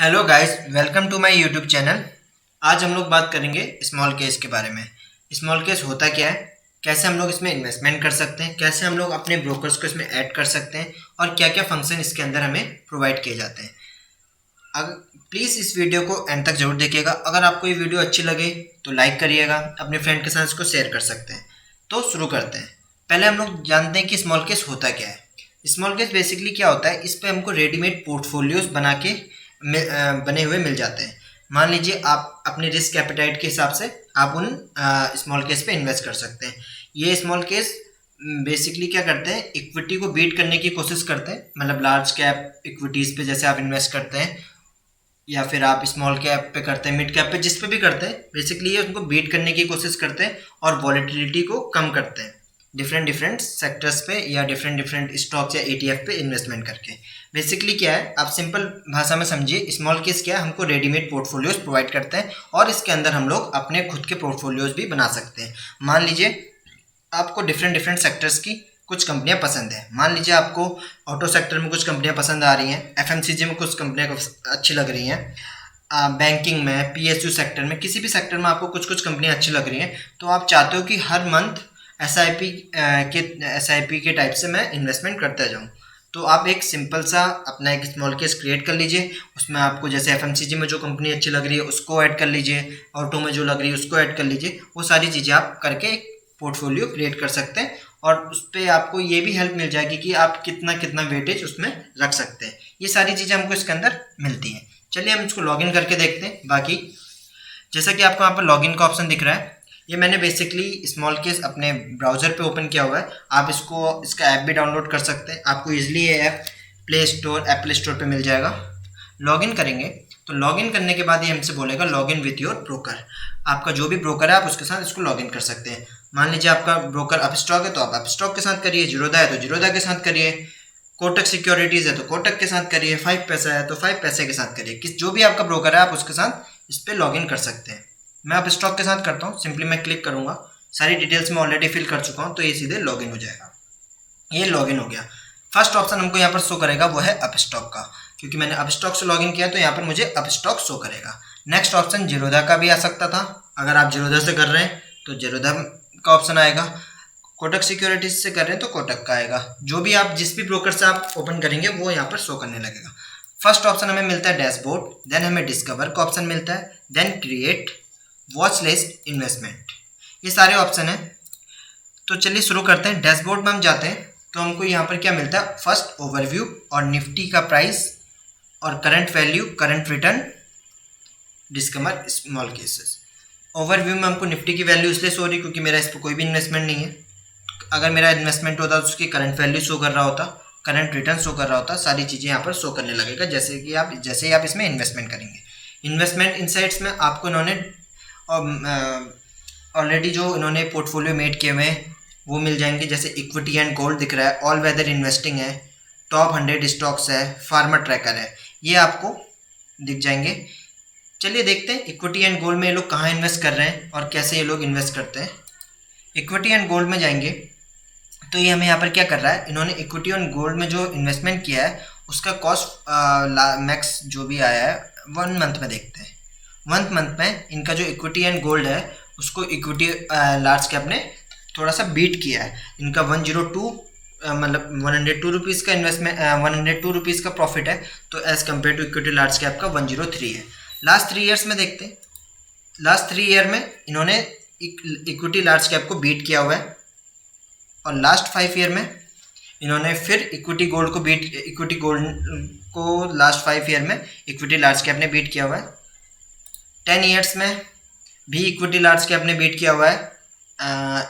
Hello guys, welcome to my YouTube channel. आज हम लोग बात करेंगे स्मॉल केस के बारे में। स्मॉल केस होता क्या है, कैसे हम लोग इसमें इन्वेस्टमेंट कर सकते हैं, कैसे हम लोग अपने ब्रोकर्स को इसमें ऐड कर सकते हैं और क्या क्या फंक्शन इसके अंदर हमें प्रोवाइड किए जाते हैं। अगर प्लीज़ इस वीडियो को एंड तक जरूर देखिएगा। अगर आपको ये वीडियो अच्छी लगे तो लाइक करिएगा, अपने फ्रेंड के साथ इसको शेयर कर सकते हैं। तो शुरू करते हैं। पहले हम लोग जानते हैं कि स्मॉल केस होता क्या है। स्मॉल केस बेसिकली क्या होता है, इस पे हमको रेडीमेड पोर्टफोलियोज बना के बने हुए मिल जाते हैं। मान लीजिए आप अपने रिस्क एपेटाइट के हिसाब से आप उन स्मॉल केस पे इन्वेस्ट कर सकते हैं। ये स्मॉल केस बेसिकली क्या करते हैं, इक्विटी को बीट करने की कोशिश करते हैं। मतलब लार्ज कैप इक्विटीज़ पे जैसे आप इन्वेस्ट करते हैं या फिर आप स्मॉल कैप पे करते हैं, मिड कैप पे, जिस पे भी करते हैं, बेसिकली ये उनको बीट करने की कोशिश करते हैं और वॉलेटिलिटी को कम करते हैं डिफरेंट डिफरेंट सेक्टर्स पे या डिफरेंट डिफरेंट स्टॉक्स या ETF पे इन्वेस्टमेंट करके। बेसिकली क्या है, आप सिंपल भाषा में समझिए, स्मॉल केस क्या है, हमको रेडीमेड पोर्टफोलियोज प्रोवाइड करते हैं और इसके अंदर हम लोग अपने खुद के पोर्टफोलियोज भी बना सकते हैं। मान लीजिए आपको डिफरेंट डिफरेंट सेक्टर्स की कुछ कंपनियां पसंद है। मान लीजिए आपको ऑटो सेक्टर में कुछ कंपनियां पसंद आ रही हैं, FMCG में कुछ कंपनियां अच्छी लग रही हैं, बैंकिंग में, PSU सेक्टर में, किसी भी सेक्टर में आपको कुछ कुछ कंपनियां अच्छी लग रही हैं। तो आप चाहते हो कि हर मंथ SIP के टाइप से मैं इन्वेस्टमेंट करता जाऊँ। तो आप एक सिंपल सा अपना एक स्मॉल केस क्रिएट कर लीजिए। उसमें आपको जैसे FMCG में जो कंपनी अच्छी लग रही है उसको ऐड कर लीजिए, ऑटो में जो लग रही है उसको ऐड कर लीजिए। वो सारी चीज़ें आप करके एक पोर्टफोलियो क्रिएट कर सकते हैं और उस पर आपको ये भी हेल्प मिल जाएगी कि आप कितना कितना वेटेज उसमें रख सकते हैं। ये सारी चीज़ें हमको इसके अंदर मिलती हैं। चलिए हम इसको लॉगिन करके देखते हैं। बाकी जैसा कि आपको यहाँ पर लॉगिन का ऑप्शन दिख रहा है, ये मैंने बेसिकली स्मॉल केस अपने ब्राउज़र पे ओपन किया हुआ है। आप इसका ऐप भी डाउनलोड कर सकते हैं। आपको ईजिली ये ऐप एप्पल स्टोर पे मिल जाएगा। लॉगिन करेंगे तो लॉगिन करने के बाद ये हमसे बोलेगा लॉगिन विथ योर ब्रोकर। आपका जो भी ब्रोकर है आप उसके साथ इसको लॉगिन कर सकते हैं। मान लीजिए आपका ब्रोकर अपस्टॉक है तो आप अपस्टॉक के साथ करिए, जीरोधा है तो जीरोधा के साथ करिए, कोटक सिक्योरिटीज़ है तो कोटक के साथ करिए, 5 पैसा है तो 5 पैसे के साथ करिए। जो भी आपका ब्रोकर है आप उसके साथ इस पर लॉगिन कर सकते हैं। मैं अब स्टॉक के साथ करता हूँ। सिंपली मैं क्लिक करूँगा, सारी डिटेल्स मैं ऑलरेडी फिल कर चुका हूँ तो ये सीधे लॉगिन हो जाएगा। ये लॉगिन हो गया। फर्स्ट ऑप्शन हमको यहाँ पर शो करेगा वो है अपस्टॉक का, क्योंकि मैंने अपस्टॉक से लॉगिन किया तो यहाँ पर मुझे अपस्टॉक शो करेगा। नेक्स्ट ऑप्शन जीरोधा का भी आ सकता था। अगर आप जीरोधा से कर रहे हैं तो जीरोधा का ऑप्शन आएगा, कोटक सिक्योरिटीज से कर रहे हैं तो कोटक का आएगा। जो भी आप जिस भी ब्रोकर से आप ओपन करेंगे वो यहाँ पर शो करने लगेगा। फर्स्ट ऑप्शन हमें मिलता है डैशबोर्ड, देन हमें डिस्कवर का ऑप्शन मिलता है, then create, watch list, investment, ये सारे ऑप्शन हैं। तो चलिए शुरू करते हैं। डैशबोर्ड में हम जाते हैं तो हमको यहाँ पर क्या मिलता है, फर्स्ट ओवरव्यू और निफ्टी का प्राइस और current value, current return, discover, small cases. Overview में हमको निफ्टी की वैल्यू इसलिए शो हो रही क्योंकि मेरा इस पर कोई भी इन्वेस्टमेंट नहीं है। अगर मेरा इन्वेस्टमेंट होता तो उसकी करंट वैल्यू शो कर रहा होता, करंट रिटर्न शो कर रहा होता, सारी चीज़ें यहाँ पर शो करने लगेगा जैसे ही आप इसमें इन्वेस्टमेंट करेंगे। इन्वेस्टमेंट इनसाइट्स में आपको इन्होंने ऑलरेडी जो इन्होंने पोर्टफोलियो मेड किए हुए हैं वो मिल जाएंगे। जैसे इक्विटी एंड गोल्ड दिख रहा है, ऑल वेदर इन्वेस्टिंग है, टॉप 100 स्टॉक्स है, फार्मर ट्रैकर है, ये आपको दिख जाएंगे। चलिए देखते हैं इक्विटी एंड गोल्ड में ये लोग कहाँ इन्वेस्ट कर रहे हैं और कैसे ये लोग इन्वेस्ट करते हैं। इक्विटी एंड गोल्ड में जाएंगे तो ये हमें यहाँ पर क्या कर रहा है, इन्होंने इक्विटी एंड गोल्ड में जो इन्वेस्टमेंट किया है उसका कॉस्ट मैक्स जो भी आया है 1 मंथ में देखते हैं। 1 मंथ में इनका जो इक्विटी एंड गोल्ड है उसको इक्विटी लार्ज कैप ने थोड़ा सा बीट किया है। इनका 102 मतलब 102 रुपीज़ का इन्वेस्टमेंट, 102 रुपीज़ का प्रॉफिट है, तो as compare to equity large cap का 103 है। लास्ट 3 ईयर्स में देखते हैं। लास्ट 3 ईयर में इन्होंने इक्विटी लार्ज कैप को बीट किया हुआ है और लास्ट 5 ईयर में इन्होंने फिर इक्विटी गोल्ड को लास्ट 5 ईयर में इक्विटी लार्ज कैप ने बीट किया हुआ है। 10 ईयर्स में भी इक्विटी लार्ज कैप ने बीट किया हुआ है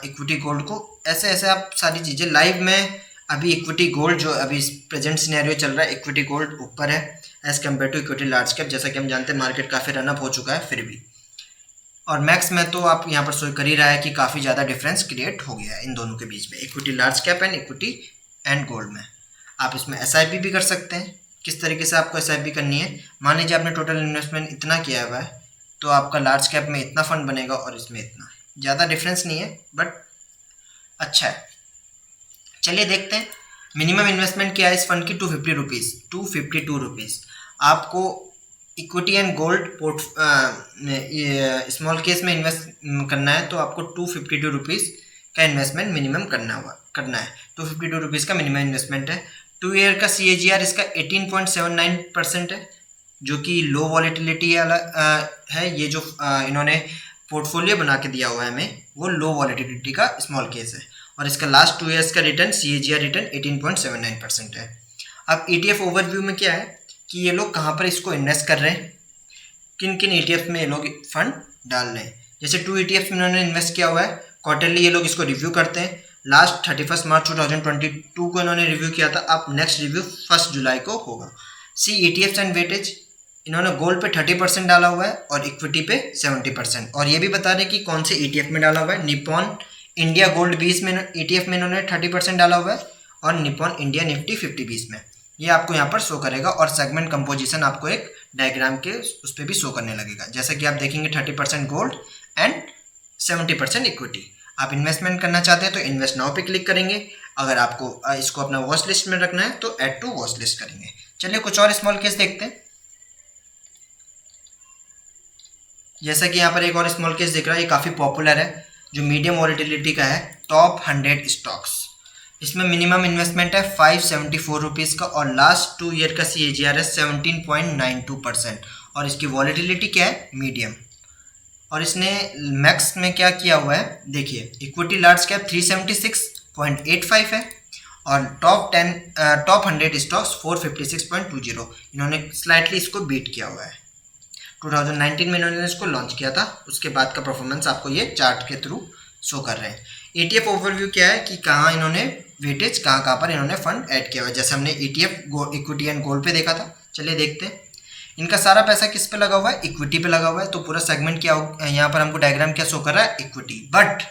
इक्विटी गोल्ड को। ऐसे ऐसे आप सारी चीज़ें लाइव में, अभी इक्विटी गोल्ड जो अभी प्रेजेंट सिनेरियो चल रहा है, इक्विटी गोल्ड ऊपर है as compare to equity large cap. जैसा कि हम जानते हैं मार्केट काफ़ी रनअप हो चुका है फिर भी, और मैक्स में तो आप यहाँ पर शो कर ही रहा है कि काफ़ी ज़्यादा डिफरेंस क्रिएट हो गया है इन दोनों के बीच में, equity large cap and equity and gold में। आप इसमें SIP भी कर सकते हैं। किस तरीके से आपको SIP करनी है, मान लीजिए आपने टोटल इन्वेस्टमेंट इतना किया हुआ है तो आपका लार्ज कैप में इतना फंड बनेगा और इसमें इतना, ज़्यादा डिफरेंस नहीं है बट अच्छा है। चलिए देखते हैं। मिनिमम इन्वेस्टमेंट क्या है इस फंड की, 252 रुपीज़। आपको equity and gold small case में इन्वेस्ट करना है तो आपको 252 रुपीज़ का इन्वेस्टमेंट मिनिमम करना है। 252 रुपीज़ का मिनिमम इन्वेस्टमेंट है। 2 ईयर का CAGR इसका 18.79% है, जो कि लो वॉलेटिलिटी है। ये जो इन्होंने पोर्टफोलियो बना के दिया हुआ है हमें, वो लो वॉलेटिलिटी का स्मॉल केस है। और इसका लास्ट 2 ईयर्स का रिटर्न CAGR रिटर्न 18.79% है। अब ETF ओवरव्यू में क्या है कि ये लोग कहाँ पर इसको इन्वेस्ट कर रहे हैं, किन किन ETF में ये लोग फंड डाल रहे हैं। जैसे 2 ETFs में इन्होंने इन्वेस्ट किया हुआ है। क्वार्टरली ये लोग इसको रिव्यू करते हैं। लास्ट 31 मार्च 2022 को इन्होंने रिव्यू किया था। अब नेक्स्ट रिव्यू 1 जुलाई को होगा। सी ETFs एंड वेटेज, इन्होंने गोल्ड पे 30% डाला हुआ है और इक्विटी पे 70%। और ये भी बता रहे कि कौन से ETF में डाला हुआ है। निपॉन इंडिया गोल्ड 20 में ETF में इन्होंने 30% डाला हुआ है और निपॉन इंडिया निफ्टी 50-20 में। ये आपको यहाँ पर शो करेगा और सेगमेंट कंपोजिशन आपको एक डायग्राम के उस पर भी शो करने लगेगा। जैसा कि आप देखेंगे 30% गोल्ड एंड 70% इक्विटी। आप इन्वेस्टमेंट करना चाहते हैं तो इन्वेस्ट नाउ पे क्लिक करेंगे। अगर आपको इसको अपना वॉच लिस्ट में रखना है तो ऐड टू वॉच लिस्ट करेंगे। चलिए कुछ और स्मॉल केस देखते हैं। जैसा कि यहाँ पर एक और स्मॉल केस दिख रहा है, ये काफ़ी पॉपुलर है, जो मीडियम वॉलेटिलिटी का है। टॉप 100 स्टॉक्स, इसमें मिनिमम इन्वेस्टमेंट है 574 रुपीज़ का और लास्ट 2 ईयर का CAGR है 17.92% और इसकी वॉलेटिलिटी क्या है, मीडियम। और इसने मैक्स में क्या किया हुआ है, देखिए इक्विटी लार्ज कैप 376.85 है और टॉप 100 स्टॉक्स 456.20। इन्होंने स्लाइटली इसको बीट किया हुआ है। 2019 में इन्होंने इसको लॉन्च किया था। उसके बाद का परफॉर्मेंस आपको ये चार्ट के थ्रू शो कर रहे हैं। ETF ओवरव्यू क्या है कि कहाँ इन्होंने वेटेज कहाँ पर इन्होंने फंड ऐड किया हुआ है। जैसे हमने ETF इक्विटी एंड गोल्ड पे देखा था। चलिए देखते हैं इनका सारा पैसा किस पे लगा हुआ है, इक्विटी पे लगा हुआ है। तो पूरा सेगमेंट क्या यहाँ पर हमको डायग्राम क्या शो कर रहा है, equity. But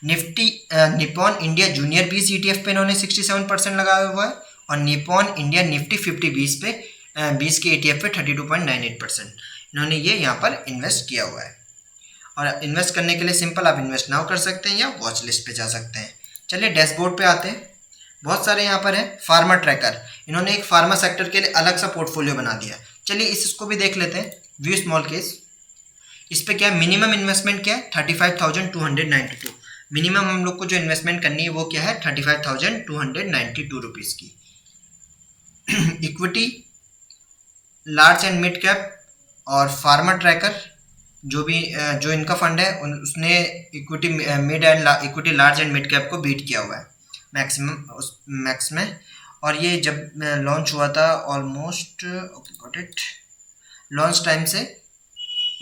Nifty Nippon India junior 20 ETF पे इन्होंने 67% लगाया हुआ है और निपॉन इंडिया निफ्टी 50-20 पे 20 के ETF पे 32.98% इन्होंने ये यहाँ पर इन्वेस्ट किया हुआ है। और इन्वेस्ट करने के लिए सिंपल आप इन्वेस्ट नाउ कर सकते हैं या वॉच लिस्ट पे जा सकते हैं। चलिए डैशबोर्ड पे आते हैं। बहुत सारे यहाँ पर है। फार्मा ट्रैकर, इन्होंने एक फार्मा सेक्टर के लिए अलग सा पोर्टफोलियो बना दिया। चलिए इसको भी देख लेते हैं। व्यू स्मॉल केस, इस पे क्या है, मिनिमम इन्वेस्टमेंट क्या है 35,292। मिनिमम हम लोग को जो इन्वेस्टमेंट करनी है वो क्या है 35,292 रुपीज़ की। Equity, large and mid cap और फार्मा ट्रैकर जो इनका फंड है उसने equity mid and equity large and mid cap को बीट किया हुआ है मैक्स में। और ये जब लॉन्च हुआ था ऑलमोस्ट लॉन्च टाइम से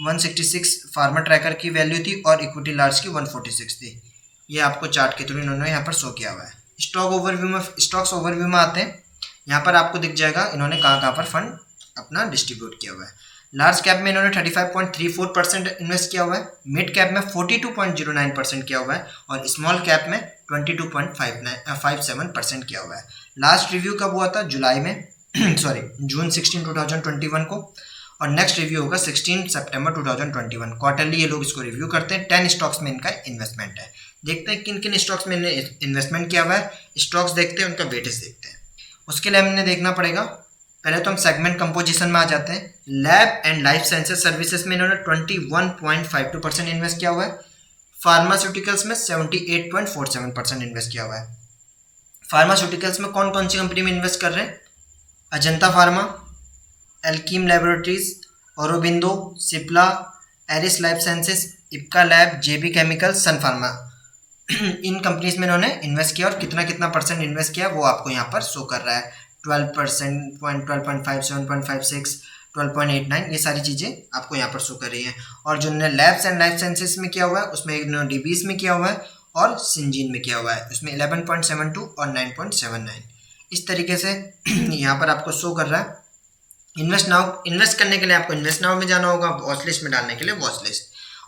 166 फार्मा ट्रैकर की वैल्यू थी और इक्विटी लार्ज की 146 थी। ये आपको चार्ट के थ्रू इन्होंने यहाँ पर शो किया हुआ है। स्टॉक्स ओवरव्यू में आते हैं। यहाँ पर आपको दिख जाएगा इन्होंने कहाँ पर फंड अपना डिस्ट्रीब्यूट किया हुआ है। लार्ज कैप में इन्होंने 35.34% इन्वेस्ट किया हुआ है, मिड कैप में 42.09% किया हुआ है और स्मॉल कैप में 22.57% किया हुआ है। लास्ट रिव्यू कब हुआ था, जुलाई में जून 16 2021 को और नेक्स्ट रिव्यू होगा 16 सितंबर 2021। क्वार्टरली ये लोग इसको रिव्यू करते हैं। 10 स्टॉक्स में इनका इन्वेस्टमेंट है। देखते हैं किन किन स्टॉक्स में इन्होंने इन्वेस्टमेंट किया हुआ है। स्टॉक्स देखते हैं, उनका वेटेज देखते हैं। उसके लिए हमें देखना पड़ेगा, पहले तो हम सेगमेंट कंपोजिशन में आ जाते हैं। Lab and life sciences services में इन्होंने 21.52% इन्वेस्ट किया हुआ है। फार्मास्यूटिकल्स में 78.47% इन्वेस्ट किया हुआ है। फार्मास्यूटिकल्स में कौन कौन सी कंपनी में इन्वेस्ट कर रहे हैं, Ajanta Pharma, Alkem Laboratories, Aurobindo, Cipla, Eris Life Sciences, Ipca Lab, JB Chemical, Sun Pharma. इन कंपनीज में इन्होंने इन्वेस्ट किया और कितना परसेंट इन्वेस्ट किया वो आपको यहाँ पर शो कर रहा है। 12%, 12.5, 7.56, 12.89, ये सारी चीज़ें आपको यहाँ पर शो कर रही हैं। और जो लैब्स एंड लाइफ साइंसेज में किया हुआ है उसमें इन्होंने डीबीज में किया हुआ है और सिंजीन में किया हुआ है, उसमें 11.72 और 9.79। इस तरीके से यहाँ पर आपको शो कर रहा है। इन्वेस्ट करने के लिए आपको इन्वेस्ट नाउ में जाना होगा, वॉच लिस्ट में डालने के लिए वॉच लिस्ट।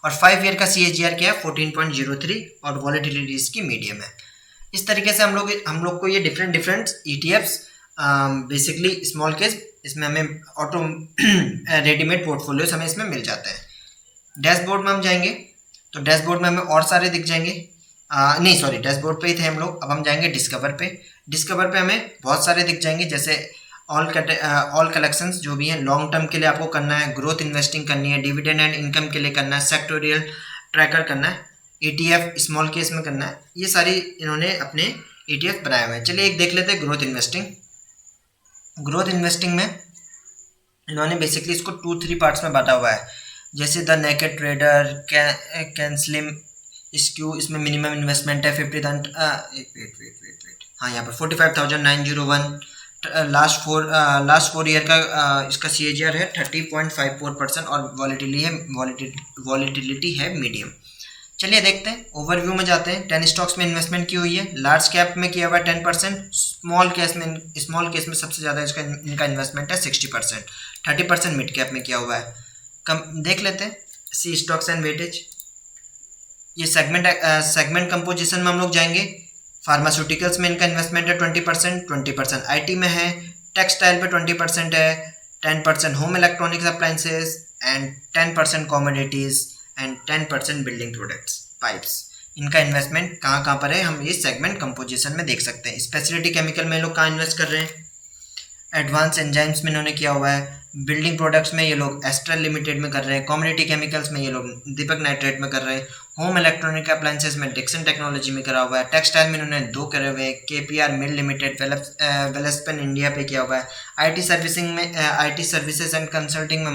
और 5 ईयर का CAGR क्या है 14.03 और वॉलेटिलिटी इसकी मीडियम है। इस तरीके से हम लोग को ये different ETFs basically small case, इसमें हमें ऑटो रेडीमेड पोर्टफोलियोज हमें इसमें मिल जाते हैं। डैशबोर्ड में हम जाएंगे तो डैशबोर्ड में हमें और सारे दिख जाएंगे। डैशबोर्ड पे ही थे हम लोग। अब हम जाएंगे डिस्कवर पे। डिस्कवर पे हमें बहुत सारे दिख जाएंगे, जैसे ऑल कलेक्शंस जो भी हैं लॉन्ग टर्म के लिए आपको करना है, ग्रोथ इन्वेस्टिंग करनी है, डिविडेंड एंड इनकम के लिए करना है, सेक्टोरियल ट्रैकर करना है, ETF स्मॉल केस में करना है। ये सारी इन्होंने अपने ETF बनाए हुए हैं। चलिए एक देख लेते हैं ग्रोथ इन्वेस्टिंग। ग्रोथ इन्वेस्टिंग में इन्होंने बेसिकली इसको 2-3 पार्ट्स में बांटा हुआ है, जैसे the naked trader, can slim skew, इसमें मिनिमम इन्वेस्टमेंट है 50,000 वेट हाँ यहाँ पर 45,901, लास्ट फोर ईयर का इसका CAGR है 30.54% और वॉलिटिलिटी है मीडियम। चलिए देखते हैं, ओवरव्यू में जाते हैं। 10 स्टॉक्स में इन्वेस्टमेंट की हुई है, लार्ज कैप में किया हुआ है 10%, स्मॉल केस में सबसे ज़्यादा इनका इन्वेस्टमेंट है 60%, 30% मिड कैप में किया हुआ है। देख लेते हैं सी स्टॉक्स एंड वेटेज। ये सेगमेंट कंपोजिशन में हम लोग जाएंगे। फार्मास्यूटिकल्स में इनका इन्वेस्टमेंट है 20%, IT में है, टेक्सटाइल पे 20% है, 10% home electronics appliances and 10% commodities and 10% building products pipes. इनका इन्वेस्टमेंट कहाँ पर है हम ये सेगमेंट कंपोजिशन में देख सकते हैं। स्पेशलिटी केमिकल में लोग कहाँ इन्वेस्ट कर रहे हैं, एडवांस एंजाइम्स में इन्होंने किया हुआ है, बिल्डिंग प्रोडक्ट्स में ये लोग एस्ट्रल लिमिटेड में कर रहे हैं, कम्युनिटी केमिकल्स में ये लोग दीपक नाइट्रेट में कर रहे हैं, होम इलेक्ट्रॉनिक अप्लायंसेस में डिक्सन टेक्नोलॉजी में करा हुआ है, टेक्सटाइल में इन्होंने 2 करे हुए हैं, KPR mill limited Welspun India पे किया हुआ है, IT सर्विसेज एंड कंसल्टिंग में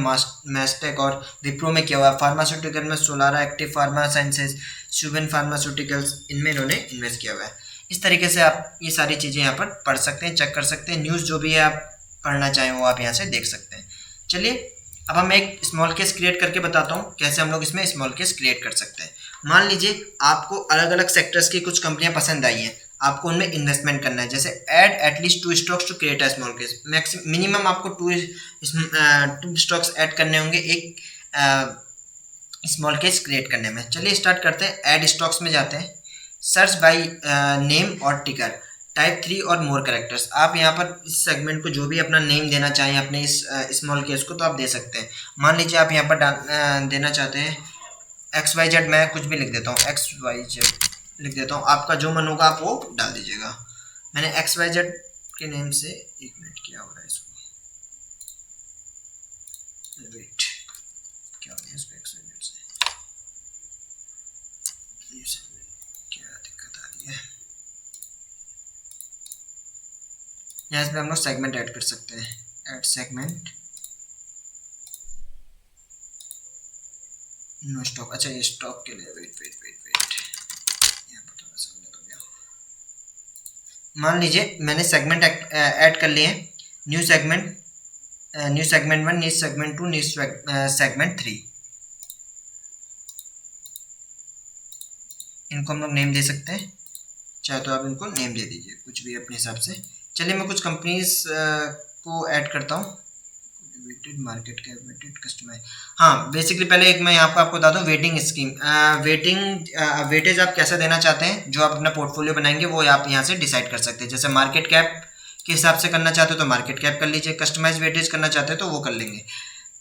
मैस्टेक और विप्रो में किया हुआ है, फार्मास्यूटिकल में सोलारा एक्टिव फार्मा साइंसेज, शुबिन फार्मास्यूटिकल्स, इनमें इन्होंने इन्वेस्ट किया हुआ है। इस तरीके से आप ये सारी चीज़ें यहाँ पर पढ़ सकते हैं, चेक कर सकते हैं। न्यूज़ जो भी है आप पढ़ना चाहें वो आप यहाँ से देख सकते हैं। चलिए अब हम एक स्मॉल केस क्रिएट करके बताता हूँ कैसे हम लोग इसमें स्मॉल केस क्रिएट कर सकते हैं। मान लीजिए आपको अलग अलग सेक्टर्स की कुछ कंपनियां पसंद आई हैं, आपको उनमें इन्वेस्टमेंट करना है। जैसे add at least 2 stocks to create a small case, minimum आपको 2 स्टॉक्स ऐड करने होंगे एक स्मॉल केस क्रिएट करने में। चलिए स्टार्ट करते हैं। ऐड स्टॉक्स में जाते हैं, सर्च बाय नेम और टिकर, टाइप 3 और मोर कैरेक्टर्स। आप यहाँ पर इस सेगमेंट को जो भी अपना नेम देना चाहें अपने इस स्मॉल केस को तो आप दे सकते हैं। मान लीजिए आप यहाँ पर देना चाहते हैं XYZ, मैं कुछ भी लिख देता हूँ, XYZ लिख देता हूँ, आपका जो मन होगा आप वो डाल दीजिएगा। मैंने XYZ के नेम से 1 मिनट किया हो रहा है इसको, वेट क्या हो गया इसको XYZ से, क्या दिक्कत आ रही है। यहाँ पे हम लोग सेगमेंट ऐड कर सकते हैं, ऐड सेगमेंट नो स्टॉक। अच्छा ये स्टॉक के लिए वेट यहाँ पर थोड़ा सा गलत हो गया। मान लीजिए मैंने सेगमेंट ऐड कर लिए हैं, new segment 1, new segment 2, new segment 3। इनको हम लोग नेम दे सकते हैं, चाहे तो आप इनको नेम दे दीजिए कुछ भी अपने हिसाब से। चलिए मैं कुछ कंपनीज को ऐड करता हूँ, मार्केट कैपिटल कस्टमाइज। हाँ बेसिकली पहले एक मैं यहाँ पर आपको बता दूँ वेटिंग स्कीम, वेटेज आप कैसा देना चाहते हैं, जो आप अपना पोर्टफोलियो बनाएंगे वो आप यहाँ से डिसाइड कर सकते हैं। जैसे मार्केट कैप के हिसाब से करना चाहते हो तो मार्केट कैप कर लीजिए, कस्टमाइज वेटेज करना चाहते हो तो वो कर लेंगे।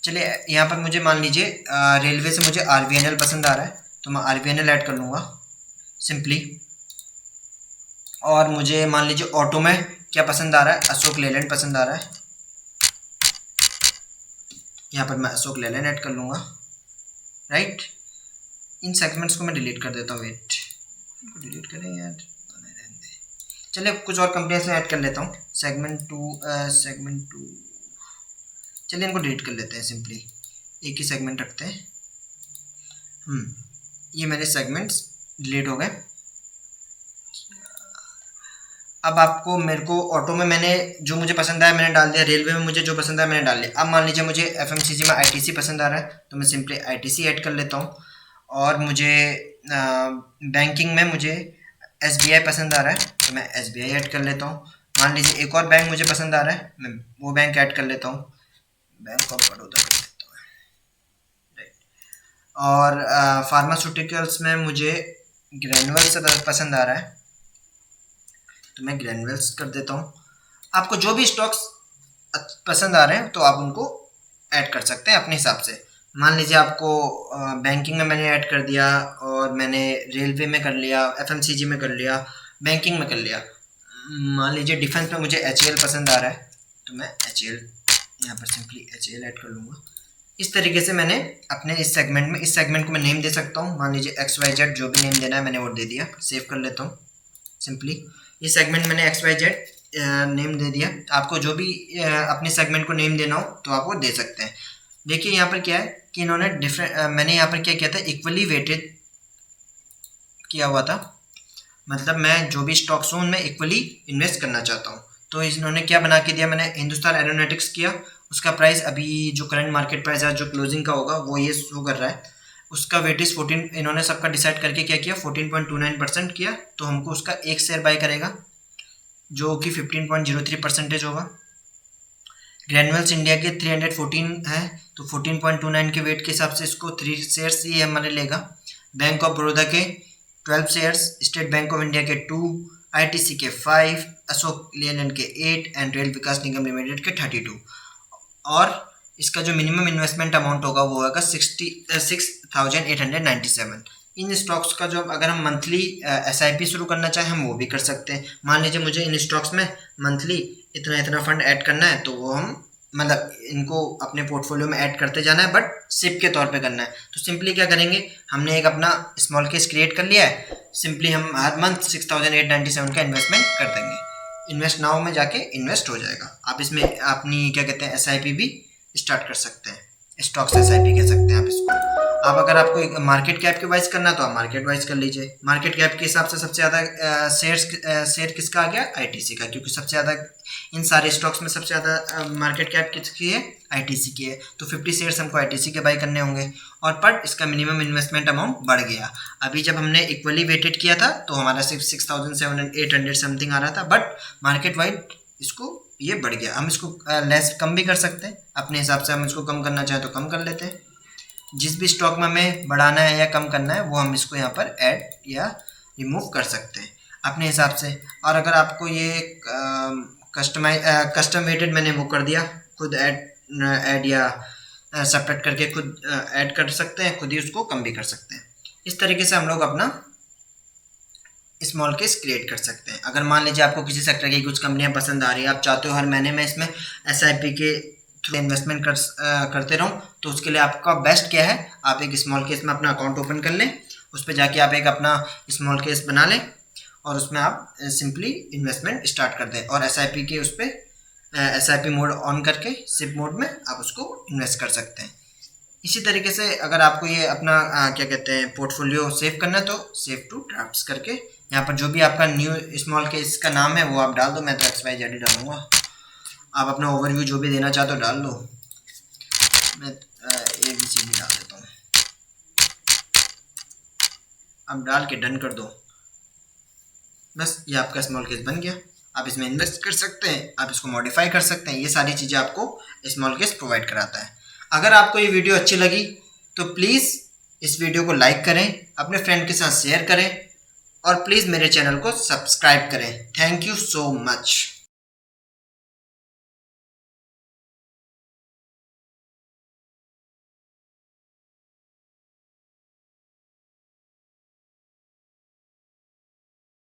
चलिए यहाँ पर मुझे मान लीजिए रेलवे से मुझे RVNL पसंद आ रहा है तो मैं RVNL ऐड कर लूँगा सिंपली। और मुझे मान लीजिए ऑटो में क्या पसंद आ रहा है, अशोक लेलैंड पसंद आ रहा है, यहाँ पर मैं अशोक लेलैंड ऐड कर लूँगा, राइट। इन सेगमेंट्स को मैं डिलीट कर देता हूँ, वेट इनको डिलीट करें यार, बने रहने दे। चलिए कुछ और कंपनियों से ऐड कर लेता हूँ, सेगमेंट 2, चलिए इनको डिलीट कर लेते हैं, सिंपली एक ही सेगमेंट रखते हैं। ये मेरे सेगमेंट्स डिलीट हो गए। अब आपको मेरे को ऑटो में मैंने जो मुझे पसंद आया मैंने डाल दिया, रेलवे में मुझे जो पसंद आया मैंने डाल दिया। अब मान लीजिए मुझे FMCG में ITC पसंद आ रहा है तो मैं सिंपली ITC ऐड कर लेता हूँ। और मुझे बैंकिंग में मुझे SBI पसंद आ रहा है तो मैं SBI ऐड कर लेता हूँ। मान लीजिए एक और बैंक मुझे पसंद आ रहा है, मैं वो बैंक ऐड कर लेता हूँ, बैंक ऑफ बड़ौदा कर लेता हूँ, राइट। और फार्मास्यूटिकल्स में मुझे ग्रैन्युअल्स पसंद आ रहा है तो मैं ग्रैन्युअल्स कर देता हूँ। आपको जो भी स्टॉक्स पसंद आ रहे हैं तो आप उनको ऐड कर सकते हैं अपने हिसाब से। मान लीजिए आपको बैंकिंग में मैंने ऐड कर दिया और मैंने रेलवे में कर लिया, FMCG में कर लिया, बैंकिंग में कर लिया। मान लीजिए डिफेंस में मुझे HAL पसंद आ रहा है तो मैं HL यहाँ पर सिंपली HL ऐड कर लूँगा। इस तरीके से मैंने अपने इस सेगमेंट को मैं नेम दे सकता हूँ। मान लीजिए XYZ जो भी नेम देना है मैंने वो दे दिया। सेव कर लेता हूँ। सिंपली ये सेगमेंट मैंने XYZ नेम दे दिया। आपको जो भी अपने सेगमेंट को नेम देना हो तो आप वो दे सकते हैं। देखिए यहाँ पर क्या है कि इन्होंने मैंने यहाँ पर क्या किया था, इक्वली वेटेड किया हुआ था। मतलब मैं जो भी स्टॉक्स हूँ उनमें इक्वली इन्वेस्ट करना चाहता हूँ। तो इन्होंने क्या बना के दिया, मैंने हिंदुस्तान एरोनॉटिक्स किया, उसका प्राइस अभी जो करंट मार्केट प्राइस है जो क्लोजिंग का होगा वो ये शो कर रहा है। उसका वेटेज 14, इन्होंने सबका डिसाइड करके क्या किया 14.29% किया। तो हमको उसका एक शेयर बाय करेगा जो कि 15.03% होगा। ग्रैनुअल्स इंडिया के 314 है तो 14.29 के वेट के हिसाब से इसको 3 शेयर्स ये हमारे लेगा। बैंक ऑफ बड़ौदा के 12 shares, state bank of India के 2, ITC के 5, अशोक लेलैंड के 8 and rail Vikas Nigam limited के 32। और इसका जो मिनिमम इन्वेस्टमेंट अमाउंट होगा वो होगा 66,897। इन स्टॉक्स का जो अगर हम मंथली SIP शुरू करना चाहें हम वो भी कर सकते हैं। मान लीजिए मुझे इन स्टॉक्स में मंथली इतना फंड ऐड करना है तो वो हम मतलब इनको अपने पोर्टफोलियो में ऐड करते जाना है, बट सिप के तौर पे करना है। तो सिंपली क्या करेंगे, हमने एक अपना स्मॉल केस क्रिएट कर लिया है। सिंपली हम हर मंथ 6,897 का इन्वेस्टमेंट कर देंगे। इन्वेस्ट नाउ में जाके इन्वेस्ट हो जाएगा। आप इसमें अपनी क्या कहते हैं SIP भी स्टार्ट कर सकते हैं। स्टॉक्स SIP कह सकते हैं आप इसको। आप अगर आपको मार्केट कैप के वाइज करना तो आप मार्केट वाइज कर लीजिए। मार्केट कैप के हिसाब से सबसे ज़्यादा शेयर किसका आ गया, ITC का, क्योंकि सबसे ज़्यादा इन सारे स्टॉक्स में सबसे ज़्यादा मार्केट कैप किसकी है, ITC की है। तो 50 शेयर्स हमको ITC के बाई करने होंगे। और पर इसका मिनिमम इन्वेस्टमेंट अमाउंट बढ़ गया। अभी जब हमने इक्वली वेटेड किया था तो हमारा सिर्फ 6,800 समथिंग आ रहा था, बट मार्केट वाइड इसको ये बढ़ गया। हम इसको लेस कम भी कर सकते हैं अपने हिसाब से। हम इसको कम करना चाहें तो कम कर लेते हैं। जिस भी स्टॉक में हमें बढ़ाना है या कम करना है वो हम इसको यहाँ पर ऐड या रिमूव कर सकते हैं अपने हिसाब से। और अगर आपको ये कस्टम वेटेड मैंने वो कर दिया, खुद ऐड या सब्ट्रैक्ट करके खुद ऐड कर सकते हैं, खुद ही उसको कम भी कर सकते हैं। इस तरीके से हम लोग अपना स्मॉल केस क्रिएट कर सकते हैं। अगर मान लीजिए आपको किसी सेक्टर की कुछ कंपनियां पसंद आ रही है, आप चाहते हो हर महीने में इसमें SIP के थ्रू इन्वेस्टमेंट करते रहूं, तो उसके लिए आपका बेस्ट क्या है, आप एक स्मॉल केस में अपना अकाउंट ओपन कर लें। उस पर जाके आप एक अपना स्मॉल केस बना लें और उसमें आप सिंपली इन्वेस्टमेंट स्टार्ट कर दें। और SIP के उस पर SIP मोड ऑन करके सिप मोड में आप उसको इन्वेस्ट कर सकते हैं। इसी तरीके से अगर आपको ये अपना क्या कहते हैं पोर्टफोलियो सेव करना है तो सेव टू ड्राफ्ट्स करके यहाँ पर जो भी आपका न्यू स्मॉल केस का नाम है वो आप डाल दो। मैं तो XYZ डालूंगा। आप अपना ओवरव्यू जो भी देना चाहते हो डाल दो। मैं ABCD डाल देता हूँ। अब डाल के डन कर दो। बस ये आपका स्मॉल केस बन गया। आप इसमें इन्वेस्ट कर सकते हैं, आप इसको मॉडिफाई कर सकते हैं। ये सारी चीज़ें आपको स्मॉल केस प्रोवाइड कराता है। अगर आपको ये वीडियो अच्छी लगी तो प्लीज़ इस वीडियो को लाइक करें, अपने फ्रेंड के साथ शेयर करें और प्लीज़ मेरे चैनल को सब्सक्राइब करें। Thank you so much.